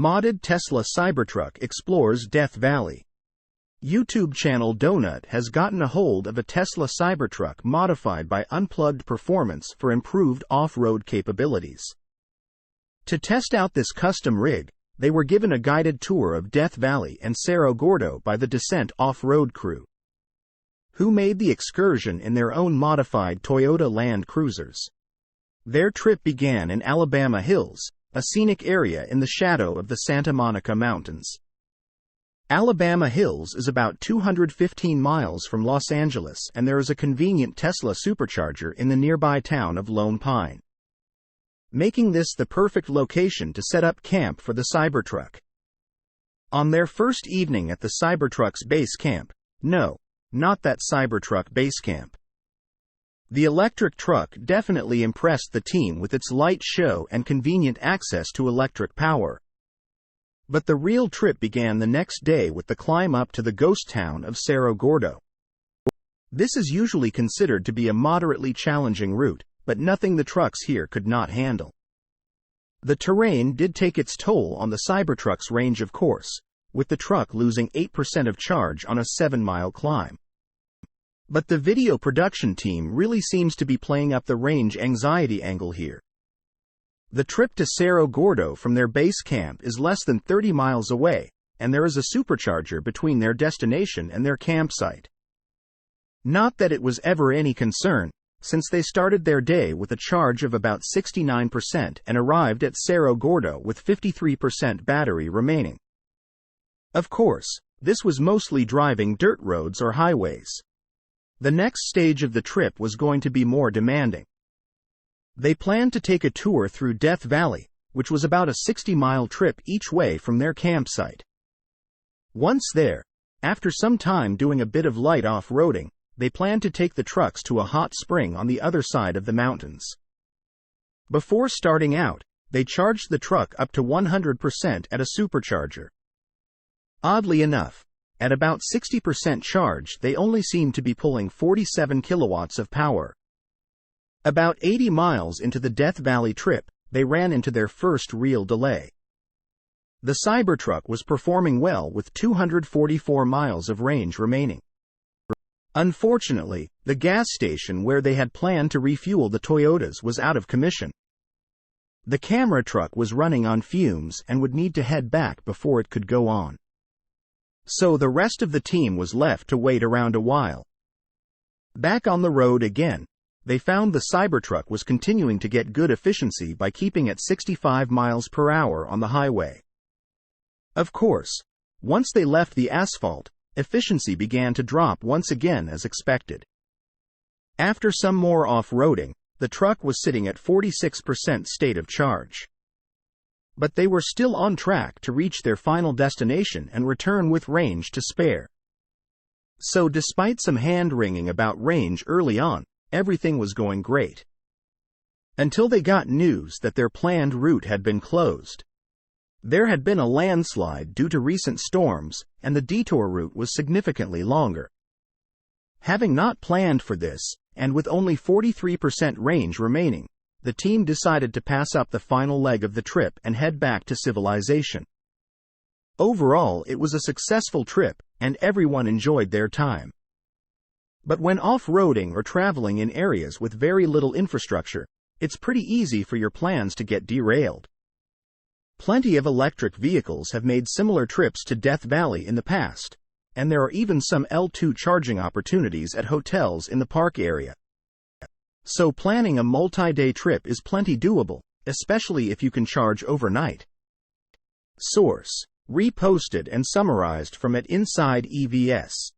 Modded Tesla Cybertruck explores Death Valley. YouTube channel Donut has gotten a hold of a Tesla Cybertruck modified by Unplugged Performance for improved off-road capabilities. To test out this custom rig, they were given a guided tour of Death Valley and Cerro Gordo by the Descent off-road crew, who made the excursion in their own modified Toyota Land Cruisers. Their trip began in Alabama Hills, a scenic area in the shadow of the Santa Monica Mountains. Alabama Hills is about 215 miles from Los Angeles, and there is a convenient Tesla supercharger in the nearby town of Lone Pine, making this the perfect location to set up camp for the Cybertruck. On their first evening at the Cybertruck's base camp, no, not that Cybertruck base camp, the electric truck definitely impressed the team with its light show and convenient access to electric power. But the real trip began the next day with the climb up to the ghost town of Cerro Gordo. This is usually considered to be a moderately challenging route, but nothing the trucks here could not handle. The terrain did take its toll on the Cybertruck's range, of course, with the truck losing 8% of charge on a 7-mile climb. But the video production team really seems to be playing up the range anxiety angle here. The trip to Cerro Gordo from their base camp is less than 30 miles away, and there is a supercharger between their destination and their campsite. Not that it was ever any concern, since they started their day with a charge of about 69% and arrived at Cerro Gordo with 53% battery remaining. Of course, this was mostly driving dirt roads or highways. The next stage of the trip was going to be more demanding. They planned to take a tour through Death Valley, which was about a 60-mile trip each way from their campsite. Once there, after some time doing a bit of light off-roading, they planned to take the trucks to a hot spring on the other side of the mountains. Before starting out, they charged the truck up to 100% at a supercharger. Oddly enough, at about 60% charge, they only seemed to be pulling 47 kilowatts of power. About 80 miles into the Death Valley trip, they ran into their first real delay. The Cybertruck was performing well with 244 miles of range remaining. Unfortunately, the gas station where they had planned to refuel the Toyotas was out of commission. The camera truck was running on fumes and would need to head back before it could go on. So the rest of the team was left to wait around a while. Back on the road again, they found the Cybertruck was continuing to get good efficiency by keeping at 65 miles per hour on the highway. Of course, once they left the asphalt, efficiency began to drop once again as expected. After some more off-roading, the truck was sitting at 46% state of charge. But they were still on track to reach their final destination and return with range to spare. So despite some hand-wringing about range early on, everything was going great. Until they got news that their planned route had been closed. There had been a landslide due to recent storms, and the detour route was significantly longer. Having not planned for this, and with only 43% range remaining, the team decided to pass up the final leg of the trip and head back to civilization. Overall, it was a successful trip, and everyone enjoyed their time. But when off-roading or traveling in areas with very little infrastructure, it's pretty easy for your plans to get derailed. Plenty of electric vehicles have made similar trips to Death Valley in the past, and there are even some L2 charging opportunities at hotels in the park area. So planning a multi-day trip is plenty doable, especially if you can charge overnight. Source: reposted and summarized from @insideevs.